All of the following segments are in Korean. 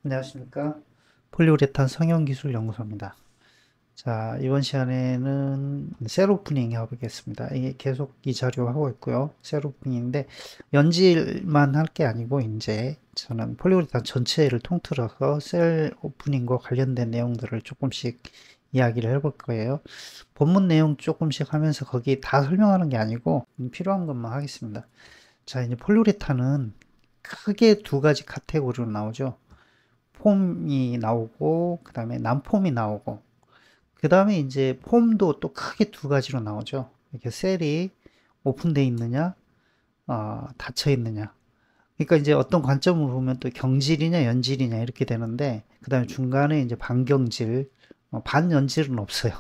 안녕하십니까. 폴리우레탄 성형기술연구소입니다. 자, 이번 시간에는 셀 오프닝 해보겠습니다. 이게 계속 이 자료 하고 있고요. 셀 오프닝인데, 연질만 할 게 아니고, 이제 저는 폴리우레탄 전체를 통틀어서 셀 오프닝과 관련된 내용들을 조금씩 이야기를 해볼 거예요. 본문 내용 조금씩 하면서 거기 다 설명하는 게 아니고, 필요한 것만 하겠습니다. 자, 이제 폴리우레탄은 크게 두 가지 카테고리로 나오죠. 폼이 나오고 그 다음에 난폼이 나오고 그 다음에 이제 폼도 또 크게 두 가지로 나오죠. 이렇게 셀이 오픈되어 있느냐 닫혀 있느냐. 그러니까 이제 어떤 관점으로 보면 또 경질이냐 연질이냐 이렇게 되는데 그 다음에 중간에 이제 반경질 반연질은 없어요.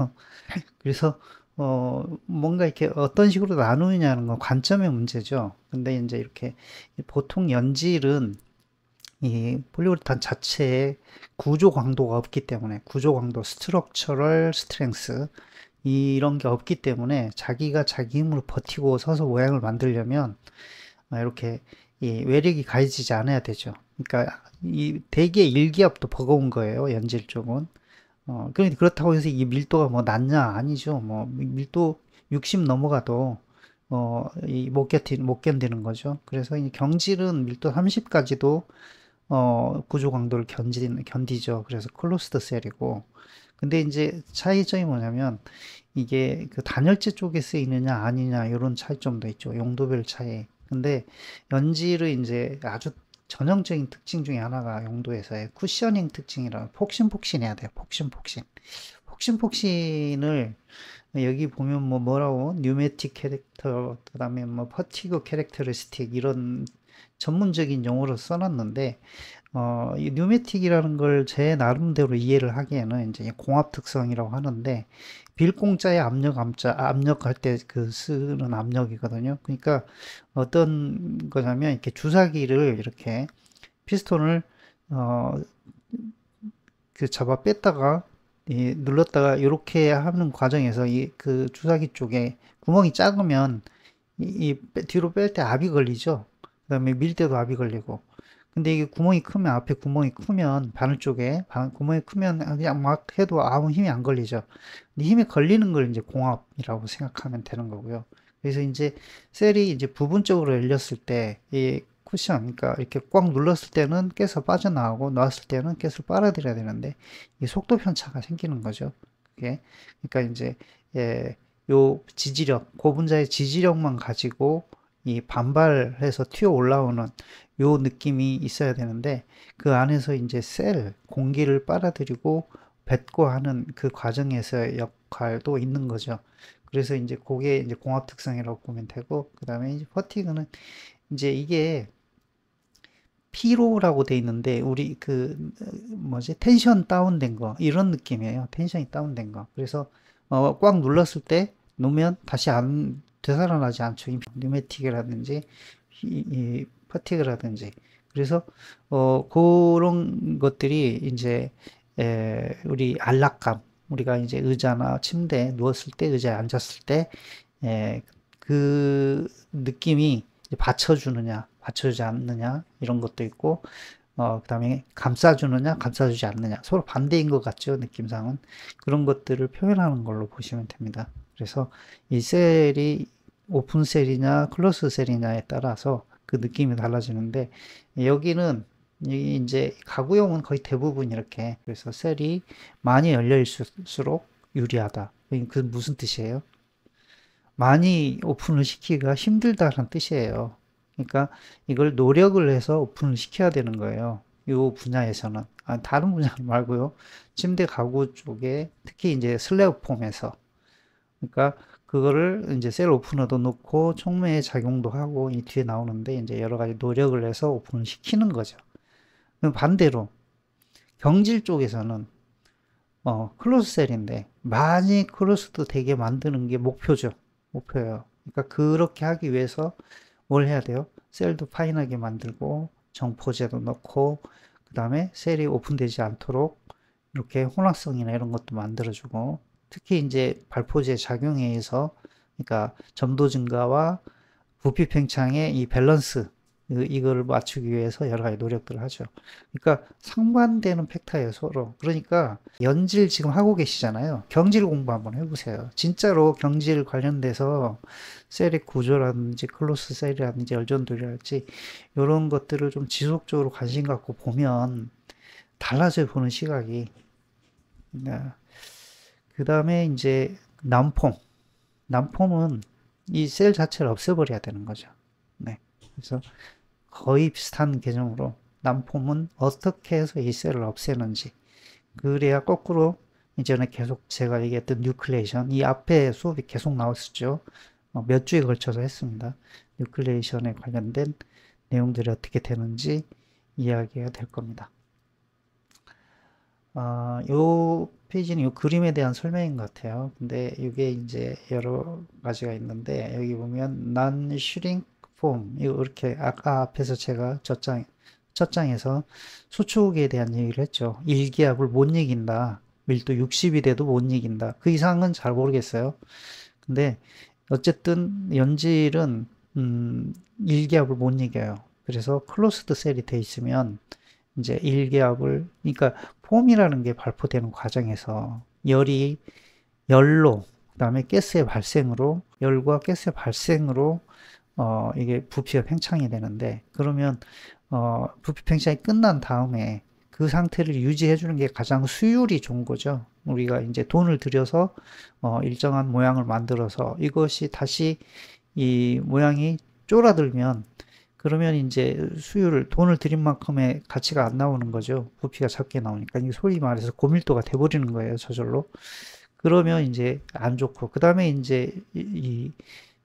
그래서 뭔가 이렇게 어떤 식으로 나누느냐는 건 관점의 문제죠. 근데 이제 이렇게 보통 연질은 이 폴리우레탄 자체에 구조 강도가 없기 때문에 구조 강도 스트럭처럴 스트렝스 이런 게 없기 때문에 자기가 자기 힘으로 버티고 서서 모양을 만들려면 이렇게 이 외력이 가해지지 않아야 되죠. 그러니까 이 대개 일기압도 버거운 거예요. 연질 쪽은. 그렇다고 해서 이 밀도가 뭐 낮냐? 아니죠. 뭐 밀도 60 넘어가도 못 견디는 거죠. 그래서 이 경질은 밀도 30까지도 구조 강도를 견디죠. 그래서 클로스드 셀이고. 근데 이제 차이점이 뭐냐면 이게 그 단열재 쪽에 쓰이느냐 아니냐 이런 차이점도 있죠. 용도별 차이. 근데 연질의 이제 아주 전형적인 특징 중에 하나가 용도에서의 쿠셔닝 특징이라 폭신폭신해야 돼요. 폭신폭신. 폭신폭신을 여기 보면 뭐라고 뉴매틱 캐릭터 그다음에 뭐 퍼티그 캐릭터리스틱 이런 전문적인 용어로 써놨는데 이 뉴매틱이라는 걸 제 나름대로 이해를 하기에는 이제 공합 특성이라고 하는데 빌공짜의 압력할 때 그 쓰는 압력이거든요. 그러니까 어떤 거냐면 이렇게 주사기를 이렇게 피스톤을 어, 그 잡아 뺐다가 눌렀다가 이렇게 하는 과정에서 이 그 주사기 쪽에 구멍이 작으면 뒤로 뺄 때 압이 걸리죠. 그다음에 밀 때도 압이 걸리고. 근데 이게 구멍이 크면 앞에 구멍이 크면 바늘 쪽에 구멍이 크면 그냥 막 해도 아무 힘이 안 걸리죠. 근데 힘이 걸리는 걸 이제 공압이라고 생각하면 되는 거고요. 그래서 이제 셀이 이제 부분적으로 열렸을 때 이 쿠션, 그러니까 이렇게 꽉 눌렀을 때는 깨서 빠져나가고 놨을 때는 깨서 빨아들여야 되는데 이 속도 편차가 생기는 거죠. 그게 그러니까 이제 예, 요 지지력, 고분자의 지지력만 가지고 이 반발해서 튀어 올라오는 요 느낌이 있어야 되는데 그 안에서 이제 공기를 빨아들이고 뱉고 하는 그 과정에서의 역할도 있는 거죠. 그래서 이제 그게 이제 공합 특성이라고 보면 되고 그 다음에 이제 퍼티그는 이제 이게 피로라고 돼 있는데 우리 그 뭐지 텐션 다운된 거 이런 느낌이에요. 텐션이 다운된 거. 그래서 꽉 눌렀을 때 놓으면 다시 안 되살아나지 않죠. 뉴매틱이라든지 이 퍼티그라든지. 그래서 그런 것들이 이제 우리 안락감 우리가 이제 의자나 침대에 누웠을 때 의자에 앉았을 때 그 느낌이 받쳐주느냐, 받쳐주지 않느냐, 이런 것도 있고, 그 다음에 감싸주느냐, 감싸주지 않느냐. 서로 반대인 것 같죠, 느낌상은. 그런 것들을 표현하는 걸로 보시면 됩니다. 그래서 이 셀이 오픈 셀이냐, 클로스 셀이냐에 따라서 그 느낌이 달라지는데, 여기는 이제 가구용은 거의 대부분 이렇게, 그래서 셀이 많이 열려 있을수록 유리하다. 그 무슨 뜻이에요? 많이 오픈을 시키기가 힘들다는 뜻이에요. 그러니까 이걸 노력을 해서 오픈을 시켜야 되는 거예요. 이 분야에서는. 다른 분야 말고요. 침대 가구 쪽에 특히 이제 슬래브 폼에서. 그러니까 그거를 이제 셀 오프너도 놓고 촉매에 작용도 하고 이 뒤에 나오는데 이제 여러 가지 노력을 해서 오픈을 시키는 거죠. 반대로 경질 쪽에서는 클로스 셀인데 많이 클로스도 되게 만드는 게 목표죠. 목표예요. 그러니까 그렇게 하기 위해서 뭘 해야 돼요? 셀도 파인하게 만들고 정포제도 넣고 그 다음에 셀이 오픈되지 않도록 이렇게 혼합성이나 이런 것도 만들어주고 특히 이제 발포제 작용에 의해서 그러니까 점도 증가와 부피 팽창의 이 밸런스 이걸 맞추기 위해서 여러 가지 노력들을 하죠. 그러니까 상반되는 팩터예요, 서로. 그러니까 연질 지금 하고 계시잖아요. 경질 공부 한번 해보세요. 진짜로 경질 관련돼서 셀의 구조라든지 클로스 셀이라든지 열전도리랄지 이런 것들을 좀 지속적으로 관심 갖고 보면 달라져요, 보는 시각이. 그 다음에 이제 난폼. 난폼은 이 셀 자체를 없애버려야 되는 거죠. 네. 그래서 거의 비슷한 개념으로 난폼은 어떻게 해서 이 셀을 없애는지. 그래야 거꾸로 이전에 계속 제가 얘기했던 뉴클레이션, 이 앞에 수업이 계속 나왔었죠. 몇 주에 걸쳐서 했습니다. 뉴클레이션에 관련된 내용들이 어떻게 되는지 이야기가 될 겁니다. 요 페이지는 요 그림에 대한 설명인 것 같아요. 근데 이게 이제 여러 가지가 있는데 여기 보면 non shrink form 이렇게 아까 앞에서 제가 첫 장에서 수축에 대한 얘기를 했죠. 1기압을 못 이긴다. 밀도 60이 돼도 못 이긴다. 그 이상은 잘 모르겠어요. 근데 어쨌든 연질은 1기압을 못 이겨요. 그래서 클로스드 셀이 돼 있으면 이제 1기압을 그러니까 폼이라는 게 발포되는 과정에서 열로 그다음에 가스의 발생으로 열과 가스의 발생으로 이게 부피가 팽창이 되는데 그러면 부피 팽창이 끝난 다음에 그 상태를 유지해 주는 게 가장 수율이 좋은 거죠. 우리가 이제 돈을 들여서 일정한 모양을 만들어서 이것이 다시 이 모양이 쫄아들면 그러면 이제 수율을 돈을 들인 만큼의 가치가 안 나오는 거죠. 부피가 작게 나오니까 이게 소위 말해서 고밀도가 돼버리는 거예요. 저절로. 그러면 이제 안 좋고 그 다음에 이제 이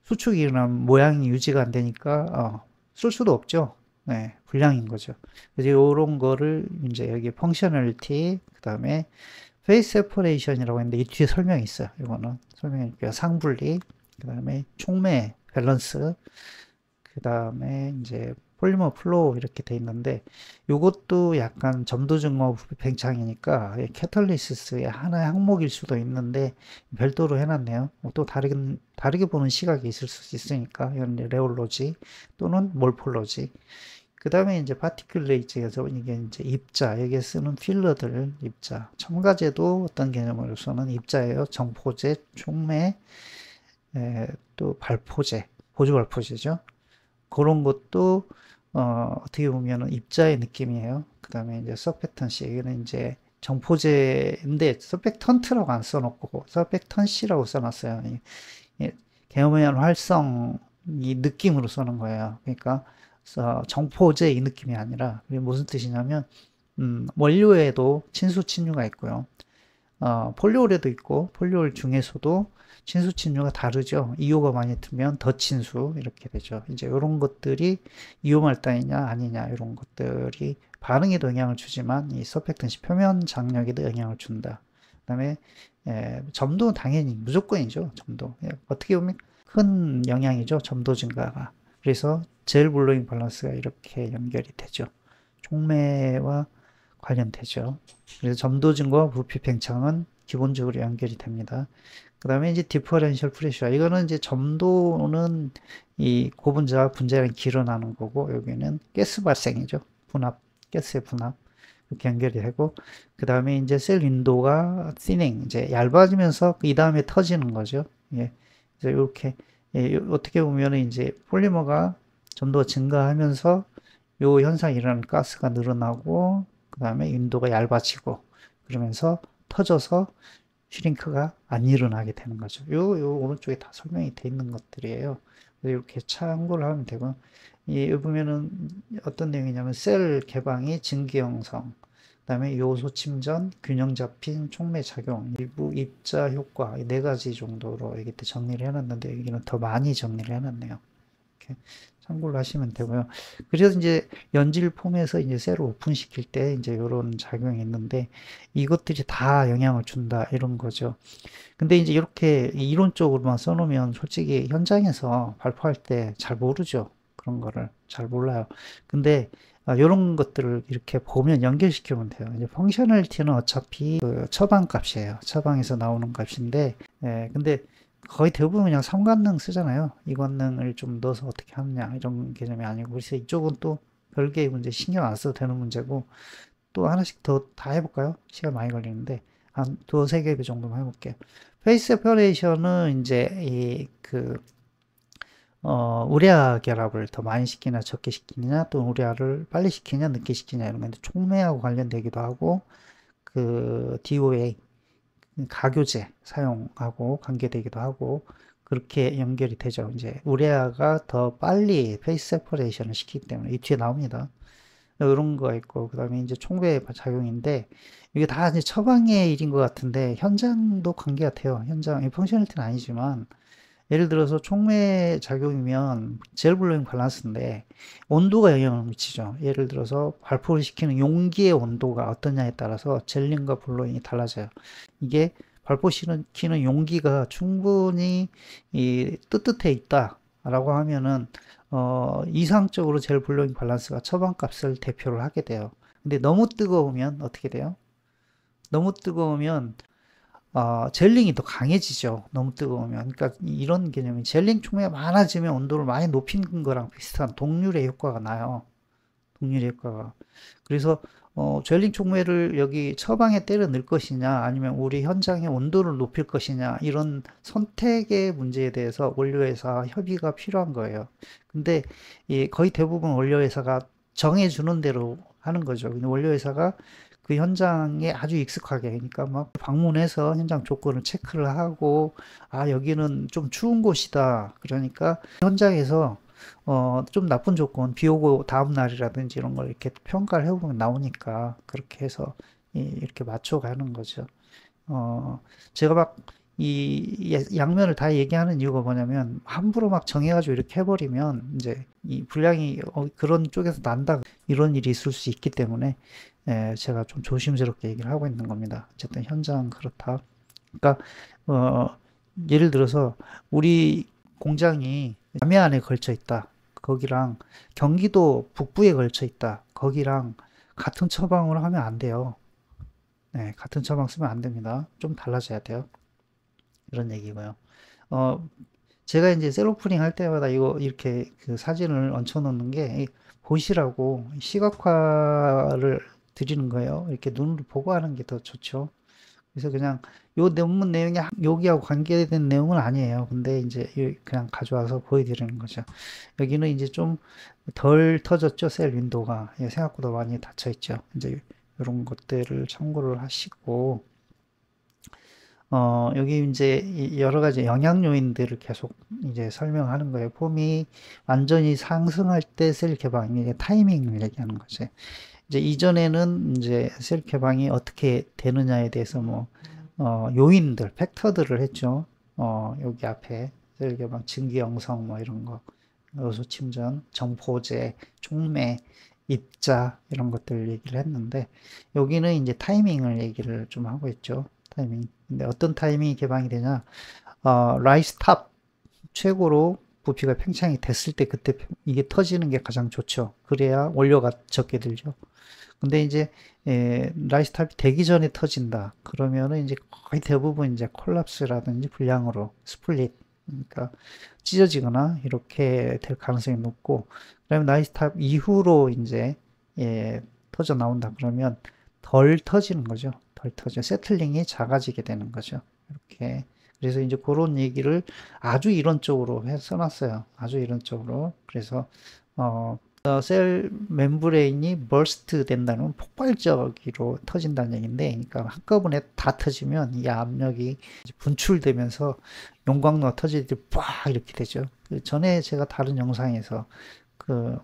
수축이 일어나면 모양이 유지가 안 되니까 쓸 수도 없죠. 네, 불량인 거죠. 그래서 이런 거를 이제 여기 펑셔널리티 그 다음에 페이스 세퍼레이션이라고 했는데 이 뒤에 설명이 있어요. 이거는 설명이니까 상분리 그 다음에 촉매 밸런스 그 다음에 이제 폴리머 플로우 이렇게 돼 있는데 이것도 약간 점도 증거 팽창이니까 캐탈리시스의 하나의 항목일 수도 있는데 별도로 해놨네요. 또 다르게 보는 시각이 있을 수 있으니까 이건 레올로지 또는 몰폴로지. 그 다음에 이제 파티큘레이트에서 이게 이제 입자 여기에 쓰는 필러들 입자 첨가제도 어떤 개념으로서는 입자예요. 정포제, 촉매, 또 발포제, 보조 발포제죠. 그런 것도 어떻게 보면은 입자의 느낌이에요. 그 다음에 이제 서펙턴시 여기는 이제 정포제인데 서펙턴트라고 안 써놓고 서펙턴시라고 써놨어요. 개념의 활성 이 느낌으로 써는 거예요. 그러니까 정포제 이 느낌이 아니라 이게 무슨 뜻이냐면 원료에도 친수 친유가 있고요. 폴리올에도 있고 폴리올 중에서도 친수 친유가 다르죠. 이오가 많이 들면 더 친수 이렇게 되죠. 이제 이런 것들이 이오말단이냐 아니냐 이런 것들이 반응에도 영향을 주지만 이 서펙턴시 표면 장력에도 영향을 준다. 그다음에 점도 당연히 무조건이죠. 점도 어떻게 보면 큰 영향이죠. 점도 증가가. 그래서 젤 블로잉 밸런스가 이렇게 연결이 되죠. 촉매와 관련되죠. 그래서 점도 증가와 부피 팽창은 기본적으로 연결이 됩니다. 그 다음에 이제 디퍼런셜 프레셔. 이거는 이제 점도는 이 고분자, 분자랑 길어나는 거고, 여기는 가스 발생이죠. 분압, 가스의 분압. 이렇게 연결이 되고, 그 다음에 이제 셀 윈도우가 thinning, 이제 얇아지면서 이 다음에 터지는 거죠. 예. 그래서 이렇게, 어떻게 보면은 이제 폴리머가 점도가 증가하면서 요 현상이 일어나는 가스가 늘어나고, 그 다음에 윈도우가 얇아지고, 그러면서 터져서 슈링크가 안 일어나게 되는 거죠. 요 오른쪽에 다 설명이 돼 있는 것들이에요. 이렇게 참고를 하면 되고, 여기 보면은 어떤 내용이냐면 셀 개방이 증기 형성, 그 다음에 요소 침전, 균형 잡힌 촉매 작용, 일부 입자 효과, 네 가지 정도로 이렇게 정리를 해놨는데 여기는 더 많이 정리를 해놨네요. 이렇게 참고를 하시면 되고요. 그래서 이제 연질 폼에서 이제 셀을 오픈시킬 때 이제 이런 작용이 있는데 이것들이 다 영향을 준다 이런 거죠. 근데 이제 이렇게 이론적으로만 써놓으면 솔직히 현장에서 발표할 때 잘 모르죠. 그런 거를 잘 몰라요. 근데 이런 것들을 이렇게 보면 연결시키면 돼요. 이제 펑셔널리티는 어차피 그 처방 값이에요. 처방에서 나오는 값인데, 근데 거의 대부분 그냥 삼관능 쓰잖아요. 이관능을 좀 넣어서 어떻게 하느냐 이런 개념이 아니고, 그래서 이쪽은 또 별개의 문제, 신경 안 써도 되는 문제고. 또 하나씩 더 다 해볼까요? 시간 많이 걸리는데 한 두세 개 정도만 해볼게요. 페이스 세퍼레이션은 이제 우레아 결합을 더 많이 시키냐 적게 시키느냐, 또 우레아를 빨리 시키냐 늦게 시키냐 이런 건데, 촉매하고 관련되기도 하고, 그 DOA 가교제 사용하고 관계되기도 하고, 그렇게 연결이 되죠. 이제 우레아가 더 빨리 페이스 세퍼레이션을 시키기 때문에 이 뒤에 나옵니다. 이런 거 있고, 그 다음에 이제 촉매 작용인데, 이게 다 이제 처방의 일인 것 같은데 현장도 관계 같아요. 현장 펑셔널티는 아니지만, 예를 들어서 촉매 작용이면 젤 블로잉 밸런스인데 온도가 영향을 미치죠. 예를 들어서 발포를 시키는 용기의 온도가 어떠냐에 따라서 젤링과 블로잉이 달라져요. 이게 발포시키는 용기가 충분히 뜨뜻해 있다라고 하면은 이상적으로 젤 블로잉 밸런스가 처방값을 대표를 하게 돼요. 근데 너무 뜨거우면 어떻게 돼요? 너무 뜨거우면 젤링이 더 강해지죠. 너무 뜨거우면. 그러니까 이런 개념이, 젤링 촉매가 많아지면 온도를 많이 높이는 거랑 비슷한 동률의 효과가 나요. 동률의 효과가. 그래서 젤링 촉매를 여기 처방에 때려 넣을 것이냐, 아니면 우리 현장의 온도를 높일 것이냐, 이런 선택의 문제에 대해서 원료회사 협의가 필요한 거예요. 근데 거의 대부분 원료회사가 정해주는 대로 하는 거죠. 근데 원료회사가 그 현장에 아주 익숙하게, 그러니까 막 방문해서 현장 조건을 체크를 하고, 아, 여기는 좀 추운 곳이다. 그러니까 현장에서 좀 나쁜 조건, 비 오고 다음 날이라든지 이런 걸 이렇게 평가를 해보면 나오니까, 그렇게 해서 이렇게 맞춰가는 거죠. 제가 막 양면을 다 얘기하는 이유가 뭐냐면, 함부로 막 정해가지고 이렇게 해버리면 이제 이 분량이 그런 쪽에서 난다, 이런 일이 있을 수 있기 때문에 제가 좀 조심스럽게 얘기를 하고 있는 겁니다. 어쨌든 현장 그렇다. 그러니까 어, 예를 들어서 우리 공장이 남해안에 걸쳐 있다. 거기랑 경기도 북부에 걸쳐 있다. 거기랑 같은 처방으로 하면 안 돼요. 네, 같은 처방 쓰면 안 됩니다. 좀 달라져야 돼요. 이런 얘기고요. 어, 제가 이제 셀로프닝 할 때마다 이거 이렇게 그 사진을 얹혀 놓는 게 보시라고 시각화를 드리는 거예요. 이렇게 눈으로 보고 하는 게 더 좋죠. 그래서 그냥 요 논문 내용이 여기하고 관계된 내용은 아니에요. 근데 이제 그냥 가져와서 보여드리는 거죠. 여기는 이제 좀 덜 터졌죠. 셀 윈도가. 생각보다 많이 닫혀 있죠. 이제 이런 것들을 참고를 하시고, 여기 이제 여러 가지 영향 요인들을 계속 이제 설명하는 거예요. 폼이 완전히 상승할 때 셀 개방, 이게 타이밍을 얘기하는 거죠. 이제 이전에는 이제 셀 개방이 어떻게 되느냐에 대해서 뭐, 요인들, 팩터들을 했죠. 여기 앞에 셀 개방, 증기 형성 뭐 이런 거, 요소 침전, 정포제, 촉매, 입자 이런 것들 얘기를 했는데, 여기는 이제 타이밍을 얘기를 좀 하고 있죠. 타이밍. 근데 어떤 타이밍이 개방이 되냐? 라이스 탑 최고로 부피가 팽창이 됐을 때 그때 이게 터지는 게 가장 좋죠. 그래야 원료가 적게 들죠. 근데 이제 라이스 탑이 되기 전에 터진다. 그러면은 이제 거의 대부분 이제 콜lap스라든지 불량으로 스플릿, 그러니까 찢어지거나 이렇게 될 가능성이 높고, 그다음에 라이스 탑 이후로 이제 터져 나온다 그러면 덜 터지는 거죠. 덜 터져. 세틀링이 작아지게 되는 거죠. 이렇게. 그래서 이제 그런 얘기를 아주 이론적으로 써놨어요. 아주 이론적으로. 그래서 셀 멤브레인이 버스트 된다는, 폭발적으로 터진다는 얘기인데, 그러니까 한꺼번에 다 터지면 이 압력이 분출되면서 용광로가 터질 때 빡 이렇게 되죠. 그 전에 제가 다른 영상에서 그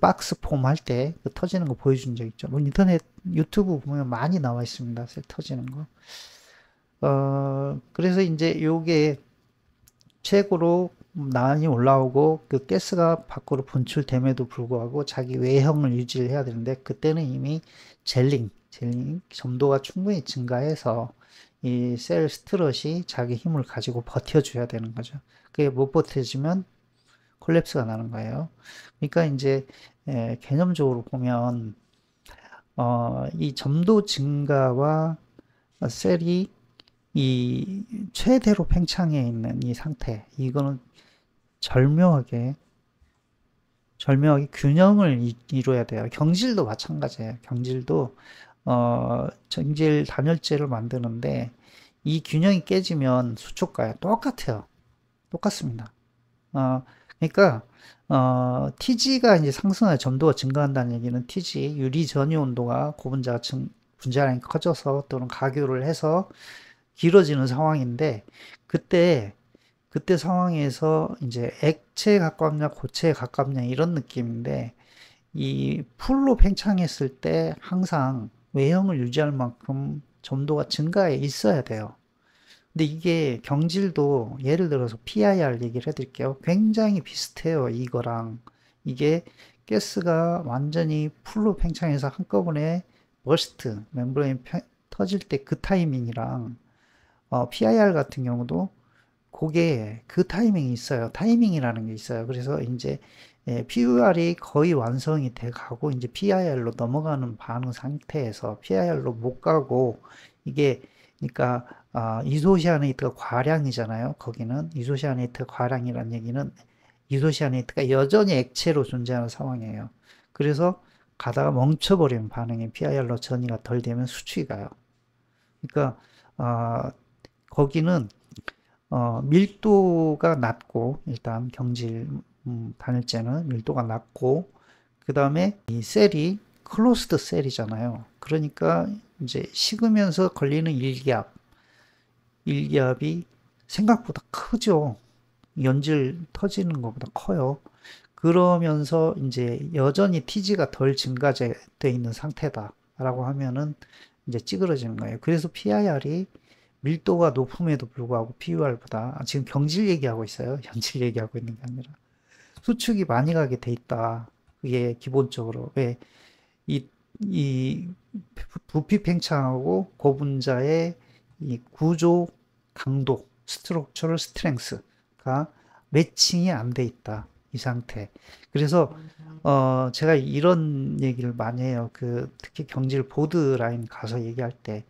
박스 폼 할 때 그 터지는 거 보여준 적 있죠. 뭐 인터넷 유튜브 보면 많이 나와 있습니다. 셀 터지는 거. 그래서 이제 요게 최고로 난이 올라오고 그 가스가 밖으로 분출됨에도 불구하고 자기 외형을 유지를 해야 되는데, 그때는 이미 젤링 점도가 충분히 증가해서 이 셀 스트럿이 자기 힘을 가지고 버텨줘야 되는 거죠. 그게 못 버텨주면 콜랩스가 나는 거예요. 그러니까 이제 개념적으로 보면 이 점도 증가와 셀이 이 최대로 팽창해 있는 이 상태, 이거는 절묘하게 균형을 이루어야 돼요. 경질도 마찬가지예요. 경질도 정질 단열재를 만드는데 이 균형이 깨지면 수초가에 똑같아요. 똑같습니다. 그러니까 TG가 이제 상승할 점도가 증가한다는 얘기는 TG 유리 전이 온도가 고분자가 분자량이 커져서 또는 가교를 해서 길어지는 상황인데 그때 상황에서 이제 액체에 가깝냐 고체에 가깝냐 이런 느낌인데 이 풀로 팽창했을 때 항상 외형을 유지할 만큼 점도가 증가해 있어야 돼요. 근데 이게 경질도 예를 들어서 PIR 얘기를 해드릴게요. 굉장히 비슷해요. 이거랑 이게 가스가 완전히 풀로 팽창해서 한꺼번에 버스트 멤브레인 터질 때 그 타이밍이랑 PIR 같은 경우도 그게 그 타이밍이 있어요. 타이밍이라는 게 있어요. 그래서 이제 PUR이 거의 완성이 돼 가고 이제 PIR로 넘어가는 반응 상태에서 PIR로 못 가고 이게 그러니까 이소시아네이트가 과량이잖아요. 거기는 이소시아네이트가 과량이라는 얘기는 이소시아네이트가 여전히 액체로 존재하는 상황이에요. 그래서 가다가 멈춰버리는 반응이 PIR로 전이가 덜 되면 수축이 가요. 그러니까 거기는 밀도가 낮고 일단 경질 단열재는 밀도가 낮고 그 다음에 이 셀이 클로스드 셀이잖아요. 그러니까 이제 식으면서 걸리는 일기압이 생각보다 크죠. 연질 터지는 것보다 커요. 그러면서 이제 여전히 TG가 덜 증가되어 있는 상태다라고 하면은 이제 찌그러지는 거예요. 그래서 PIR이 밀도가 높음에도 불구하고 PUR보다 지금 경질 얘기하고 있어요. 연질 얘기하고 있는 게 아니라 수축이 많이 가게 돼 있다. 그게 기본적으로 왜 이 부피 팽창하고 고분자의 이 구조 강도 스트럭처럴 스트렝스가 매칭이 안 돼 있다. 이 상태. 그래서 제가 이런 얘기를 많이 해요. 그 특히 경질 보드라인 가서 얘기할 때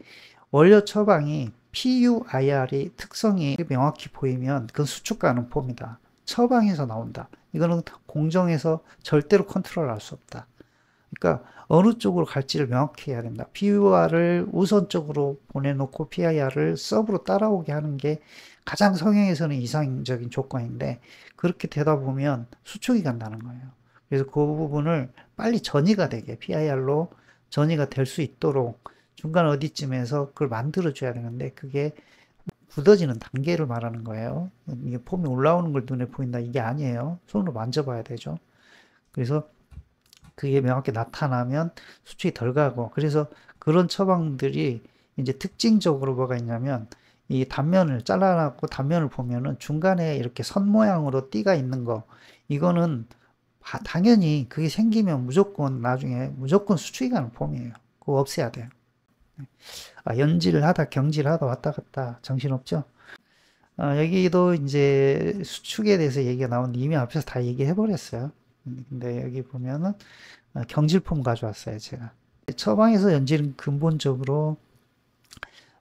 원료 처방이 PUIR이 특성이 명확히 보이면 그건 수축가는 폼이다. 처방에서 나온다. 이거는 공정에서 절대로 컨트롤할 수 없다. 그러니까 어느 쪽으로 갈지를 명확히 해야 된다. PUR을 우선적으로 보내놓고 PIR을 서브로 따라오게 하는 게 가장 성형에서는 이상적인 조건인데 그렇게 되다 보면 수축이 간다는 거예요. 그래서 그 부분을 빨리 전이가 되게 PIR로 전이가 될 수 있도록 중간 어디쯤에서 그걸 만들어줘야 되는데 그게 굳어지는 단계를 말하는 거예요. 이게 폼이 올라오는 걸 눈에 보인다 이게 아니에요. 손으로 만져봐야 되죠. 그래서 그게 명확히 나타나면 수축이 덜 가고 그래서 그런 처방들이 이제 특징적으로 뭐가 있냐면 이 단면을 잘라놨고 단면을 보면은 중간에 이렇게 선 모양으로 띠가 있는 거 이거는 당연히 그게 생기면 무조건 나중에 무조건 수축이 가는 폼이에요. 그거 없애야 돼요. 연질을 하다 경질을 하다 왔다 갔다 정신없죠. 여기도 이제 수축에 대해서 얘기가 나오는데 이미 앞에서 다 얘기해 버렸어요. 근데 여기 보면은 경질품 가져왔어요 제가. 처방에서 연질은 근본적으로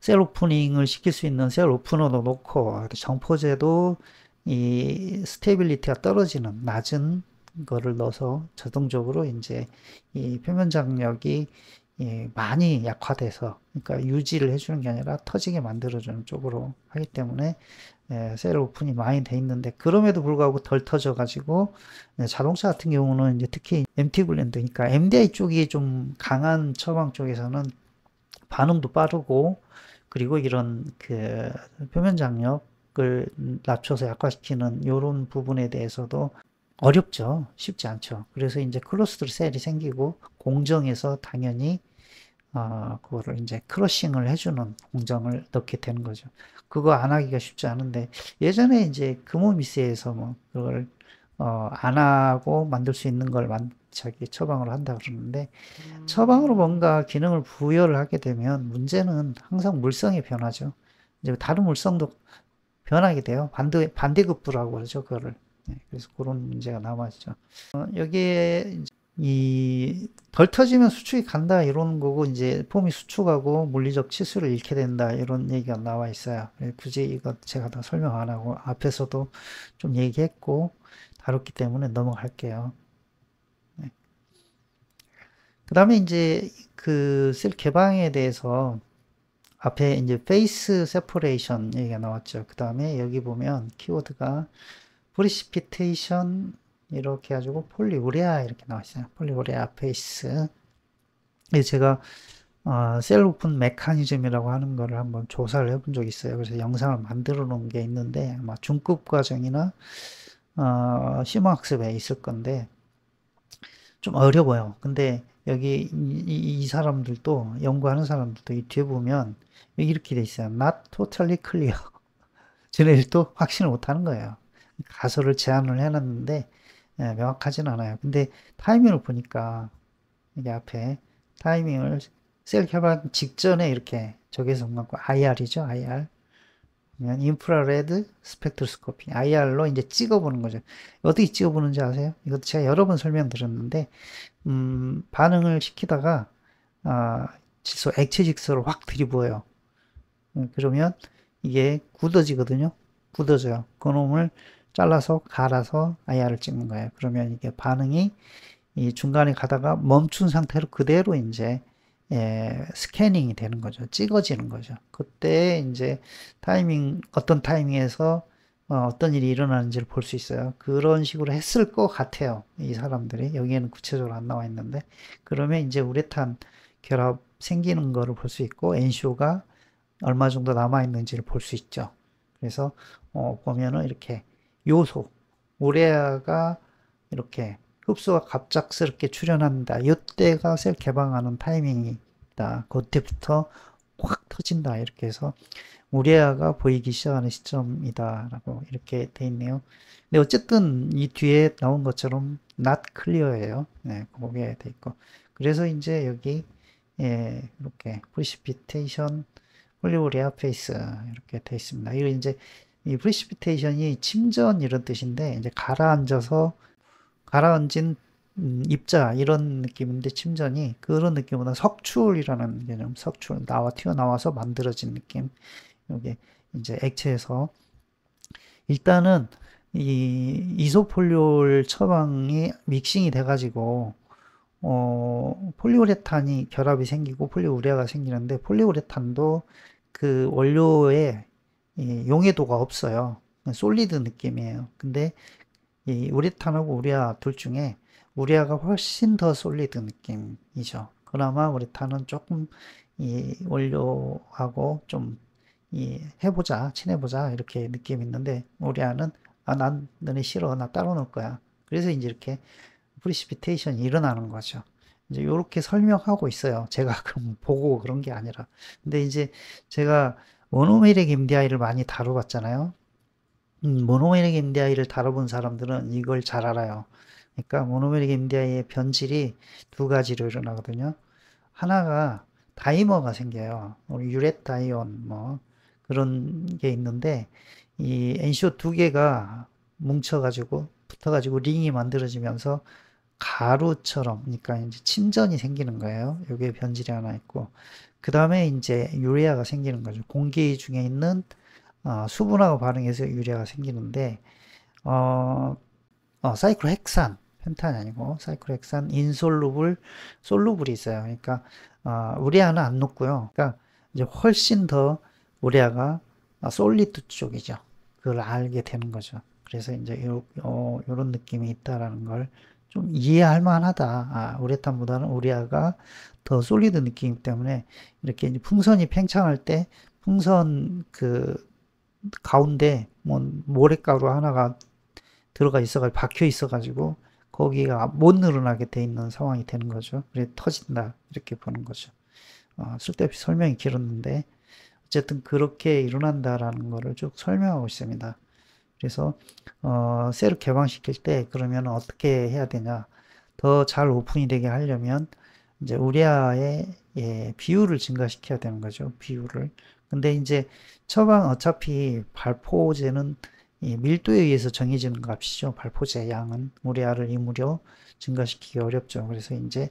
셀 오프닝을 시킬 수 있는 셀 오프너도 놓고 정포제도 이 스테빌리티가 떨어지는 낮은 거를 넣어서 자동적으로 이제 이 표면 장력이 많이 약화돼서 그러니까 유지를 해주는 게 아니라 터지게 만들어주는 쪽으로 하기 때문에 셀 오픈이 많이 돼 있는데 그럼에도 불구하고 덜 터져 가지고 자동차 같은 경우는 이제 특히 MT 블렌드 그러니까 MDI 쪽이 좀 강한 처방 쪽에서는 반응도 빠르고 그리고 이런 그 표면 장력을 낮춰서 약화시키는 이런 부분에 대해서도 어렵죠. 쉽지 않죠. 그래서 이제 클로스드 셀이 생기고 공정에서 당연히 그거를 이제 크러싱을 해주는 공정을 넣게 되는 거죠. 그거 안 하기가 쉽지 않은데 예전에 이제 금호미스에서 뭐 그걸 안 하고 만들 수 있는 걸 자기 처방으로 한다 그러는데 처방으로 뭔가 기능을 부여를 하게 되면 문제는 항상 물성의 변화죠. 이제 다른 물성도 변하게 돼요. 반대급부라고 그러죠. 그거를. 그래서 그런 문제가 남아있죠. 여기에 덜 터지면 수축이 간다 이런 거고 이제 폼이 수축하고 물리적 치수를 잃게 된다 이런 얘기가 나와 있어요. 굳이 이거 제가 다 설명 안 하고 앞에서도 좀 얘기했고 다뤘기 때문에 넘어갈게요. 네. 그 다음에 이제 그 셀 개방에 대해서 앞에 이제 페이스 세퍼레이션 얘기가 나왔죠. 그 다음에 여기 보면 키워드가 프리시피테이션 이렇게 해가지고 폴리우레아 이렇게 나와 있어요. 폴리우레아 페이스. 제가 셀 오픈 메커니즘이라고 하는 거를 한번 조사를 해본 적이 있어요. 그래서 영상을 만들어 놓은 게 있는데 아마 중급 과정이나 심화학습에 있을 건데 좀 어려워요. 근데 여기 이 사람들도 연구하는 사람들도 이 뒤에 보면 여기 이렇게 돼 있어요. Not totally clear. 쟤네들도 확신을 못 하는 거예요. 가설을 제안을 해놨는데 명확하진 않아요. 근데 타이밍을 보니까 이게 앞에 타이밍을 셀 개발 직전에 이렇게 적외선 광고 IR이죠. IR. 그러면 인프라레드 스펙트로스코피 IR로 이제 찍어보는 거죠. 어떻게 찍어보는지 아세요? 이것도 제가 여러 번 설명드렸는데 반응을 시키다가 질소 액체 질소를 확 들이부어요. 그러면 이게 굳어지거든요. 굳어져요. 그놈을 잘라서 갈아서 IR을 찍는 거예요. 그러면 이게 반응이 이 중간에 가다가 멈춘 상태로 그대로 이제 스캐닝이 되는 거죠. 찍어지는 거죠. 그때 이제 어떤 타이밍에서 어떤 일이 일어나는지를 볼 수 있어요. 그런 식으로 했을 것 같아요. 이 사람들이. 여기에는 구체적으로 안 나와 있는데. 그러면 이제 우레탄 결합 생기는 거를 볼 수 있고, 엔쇼가 얼마 정도 남아있는지를 볼 수 있죠. 그래서, 보면은 이렇게 요소, 우레아가 이렇게 흡수가 갑작스럽게 출현한다. 이때가 셀 개방하는 타이밍이다. 그때부터 확 터진다. 이렇게 해서 우레아가 보이기 시작하는 시점이다. 라고 이렇게 돼 있네요. 근데 어쨌든 이 뒤에 나온 것처럼 not clear예요. 네, 그게 돼 있고. 그래서 이제 여기 이렇게 precipitation 폴리우레아 페이스 이렇게 돼 있습니다. 이거 이제 이 precipitation이 침전 이런 뜻인데 이제 가라앉은 입자 이런 느낌인데 침전이 그런 느낌보다 석출이라는 개념, 석출 튀어나와서 만들어진 느낌. 이게 이제 액체에서 일단은 이 이소폴리올 처방이 믹싱이 돼가지고 폴리우레탄이 결합이 생기고 폴리우레아가 생기는데 폴리우레탄도 그 원료에 용해도가 없어요. 솔리드 느낌이에요. 근데 이 우레탄하고 우레아 둘 중에 우레아가 훨씬 더 솔리드 느낌이죠. 그나마 우레탄은 조금 이 원료하고 좀 해보자, 친해보자 이렇게 느낌이 있는데 우레아는 난 너네 싫어, 나 따로 놀 거야. 그래서 이제 이렇게 프리시피테이션이 일어나는 거죠. 이제 이렇게 설명하고 있어요. 제가 그럼 보고 그런 게 아니라. 근데 이제 제가 모노메릭 MDI를 많이 다뤄봤잖아요. 모노메릭 MDI를 다뤄본 사람들은 이걸 잘 알아요. 그러니까 모노메릭 MDI의 변질이 두 가지로 일어나거든요. 하나가 다이머가 생겨요. 유렛다이온 뭐 그런 게 있는데 이 NCO 두 개가 뭉쳐가지고 붙어가지고 링이 만들어지면서 가루처럼 그러니까 이제 침전이 생기는 거예요. 여기에 변질이 하나 있고 그 다음에 이제 유레아가 생기는 거죠. 공기 중에 있는 수분하고 반응해서 유레아가 생기는데 사이클로헥산 펜탄이 아니고 사이클로헥산 솔루블이 있어요. 그러니까 우레아는 안 녹고요. 그러니까 이제 훨씬 더 우레아가 솔리드 쪽이죠. 그걸 알게 되는 거죠. 그래서 이제 요런 느낌이 있다라는 걸 좀 이해할 만하다. 우레탄보다는 우레아가 더 솔리드 느낌이기 때문에 이렇게 이제 풍선이 팽창할 때 풍선 그 가운데 뭐 모래가루 하나가 들어가 있어가지고 박혀 있어가지고 거기가 못 늘어나게 돼 있는 상황이 되는 거죠. 그래 터진다 이렇게 보는 거죠. 쓸데없이 설명이 길었는데 어쨌든 그렇게 일어난다라는 거를 쭉 설명하고 있습니다. 그래서 셀을 개방시킬 때 그러면 어떻게 해야 되냐? 더 잘 오픈이 되게 하려면 이제 우레아의 비율을 증가시켜야 되는 거죠. 비율을. 근데 이제 처방 어차피 발포제는 이 밀도에 의해서 정해지는 값이죠. 발포제 양은 우레아를 이무려 증가시키기 어렵죠. 그래서 이제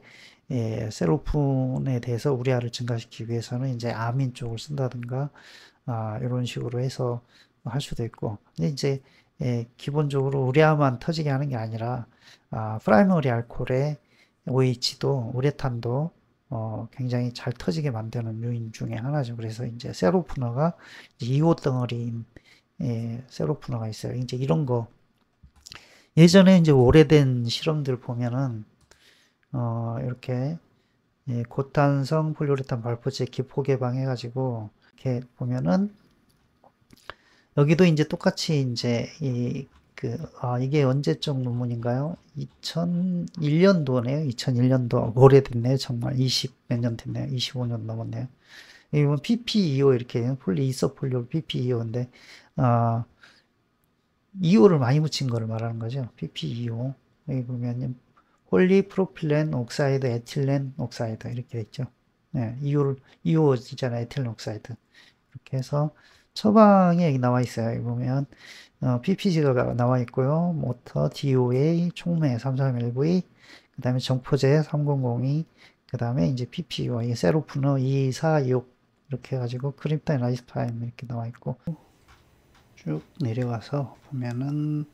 셀로폰에 대해서 우레아를 증가시키기 위해서는 이제 아민 쪽을 쓴다든가 이런 식으로 해서 할 수도 있고. 근데 이제 기본적으로 우레아만 터지게 하는 게 아니라 프라이머리 알코올의 OH도 우레탄도 굉장히 잘 터지게 만드는 요인 중에 하나죠. 그래서 이제 세로프너가 2호 덩어리인 세로프너가 있어요. 이제 이런 거 예전에 이제 오래된 실험들 보면은 이렇게 고탄성 폴리우레탄 발포제 기포 개방해가지고 이렇게 보면은 여기도 이제 똑같이 이제 이게 언제적 논문인가요? 2001년도네요. 2001년도 오래됐네요. 정말 20 몇 년 됐네요. 25년 넘었네요. 이건 PPEO 이렇게 폴리 이소폴리올 PPEO인데 2호를 많이 붙인 거를 말하는 거죠. PPEO. 여기 보면 폴리프로필렌 옥사이드, 에틸렌 옥사이드 이렇게 돼 있죠. 네, 2호잖아요. 에틸렌 옥사이드. 이렇게 해서 처방에 여기 나와 있어요. 여기 보면 PPG가 나와 있고요. 모터, DOA, 총매 331V, 그 다음에 정포제 3002, 그 다음에 이제 PPO, 세로프너 2426 이렇게 해가지고 크립타임, 라이스타임 이렇게 나와 있고 쭉 내려가서 보면은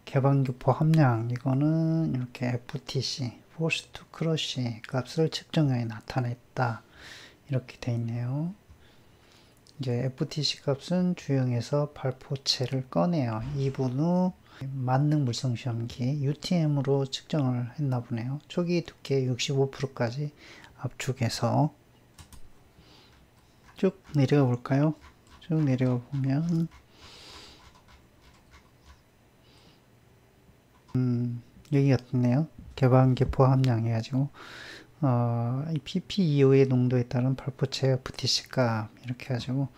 개방교포 함량 이거는 이렇게 FTC, 포스 투 크러쉬 값을 측정하에 나타냈다 이렇게 돼 있네요. 이제 FTC 값은 주형에서 발포체를 꺼내요. 2분 후 만능 물성 시험기 UTM으로 측정을 했나 보네요. 초기 두께 65%까지 압축해서 쭉 내려가 볼까요? 쭉 내려가 보면 여기 같네요. 개방계포 함량 해가지고 이 PPEO의 농도에 따른 발포체 FTC 값 이렇게 해가지고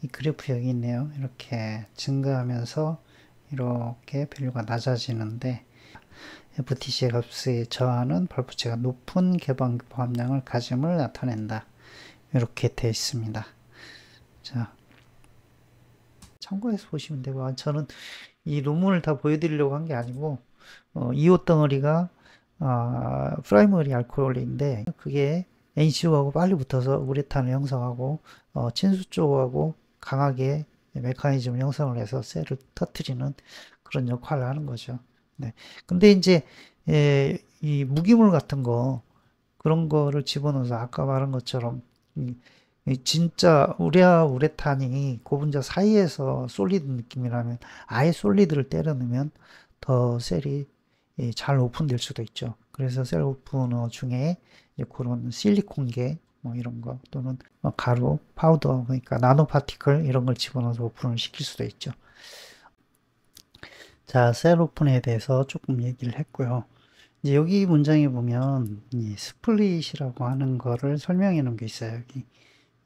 이 그래프 여기 있네요. 이렇게 증가하면서 이렇게 밸류가 낮아지는데 FTC 값의 저하는 발포체가 높은 개방계포 함량을 가짐을 나타낸다. 이렇게 되어 있습니다. 자, 참고해서 보시면 되고 저는 이 논문을 다 보여드리려고 한 게 아니고 2호 덩어리가 프라이머리 알코올인데 그게 NCO하고 빨리 붙어서 우레탄을 형성하고 친수 쪽하고 강하게 메커니즘을 형성을 해서 셀을 터트리는 그런 역할을 하는 거죠. 네. 근데 이제 이 무기물 같은 거 그런 거를 집어넣어서 아까 말한 것처럼 진짜 우레아 우레탄이 고분자 사이에서 솔리드 느낌이라면 아예 솔리드를 때려 넣으면 더 셀이 잘 오픈될 수도 있죠. 그래서 셀 오프너 중에 그런 실리콘계 뭐 이런 거 또는 가루, 파우더 그러니까 나노 파티클 이런 걸 집어넣어서 오픈을 시킬 수도 있죠. 자, 셀 오픈에 대해서 조금 얘기를 했고요. 이제 여기 문장에 보면 이 스플릿이라고 하는 거를 설명해 놓은 게 있어요.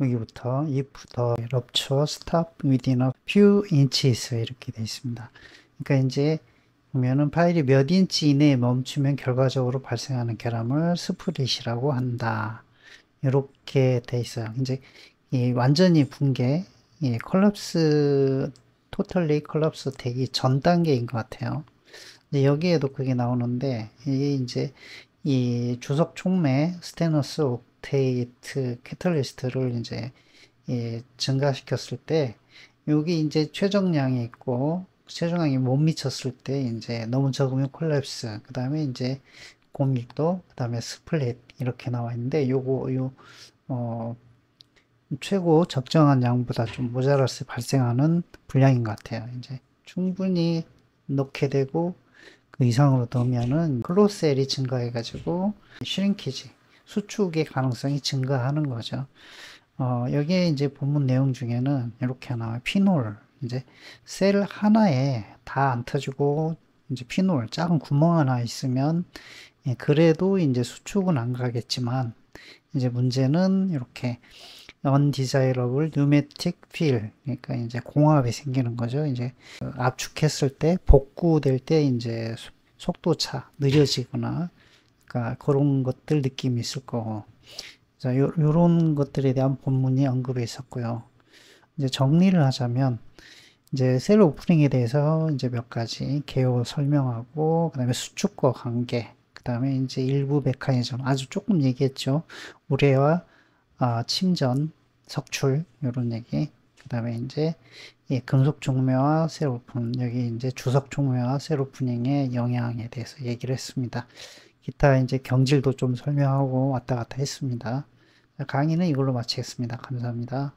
여기부터 if the rupture stop within a few inches 이렇게 되어 있습니다. 그러니까 이제 보면은 파일이 몇 인치 이내에 멈추면 결과적으로 발생하는 결함을 스플릿이라고 한다. 이렇게 돼 있어요. 이제 이 완전히 붕괴, 컬럽스, 토탈리 컬럽스 되기 전 단계인 것 같아요. 근데 여기에도 그게 나오는데 이게 이제 이 주석 촉매 스테너스 옥테이트 캐탈리스트를 이제 증가시켰을 때 여기 이제 최정량이 있고 최종량이 못 미쳤을 때 이제 너무 적으면 콜랩스 그 다음에 이제 고밀도 그 다음에 스플릿 이렇게 나와 있는데 요거 최고 적정한 양보다 좀 모자라서 발생하는 분량인 것 같아요. 이제 충분히 넣게 되고 그 이상으로 넣으면은 클로셀이 증가해 가지고 슈링키지 수축의 가능성이 증가하는 거죠. 여기에 이제 본문 내용 중에는 이렇게 나와요. 피놀 이제 셀 하나에 다 안 터지고 이제 피놀 작은 구멍 하나 있으면 그래도 이제 수축은 안 가겠지만 이제 문제는 이렇게 undesirable pneumatic feel 그러니까 이제 공압이 생기는 거죠. 이제 압축했을 때 복구될 때 이제 속도차 느려지거나 그러니까 그런 것들 느낌이 있을 거고 자, 요런 것들에 대한 본문이 언급해 있었고요. 이제 정리를 하자면 이제 셀 오프닝에 대해서 이제 몇 가지 개요 설명하고, 그 다음에 수축과 관계, 그 다음에 이제 일부 메커니즘 아주 조금 얘기했죠. 우레와 침전, 석출 이런 얘기. 그 다음에 이제 금속 종묘와 셀 오픈, 여기 이제 주석 종묘와 셀 오프닝의 영향에 대해서 얘기를 했습니다. 기타 이제 경질도 좀 설명하고 왔다 갔다 했습니다. 강의는 이걸로 마치겠습니다. 감사합니다.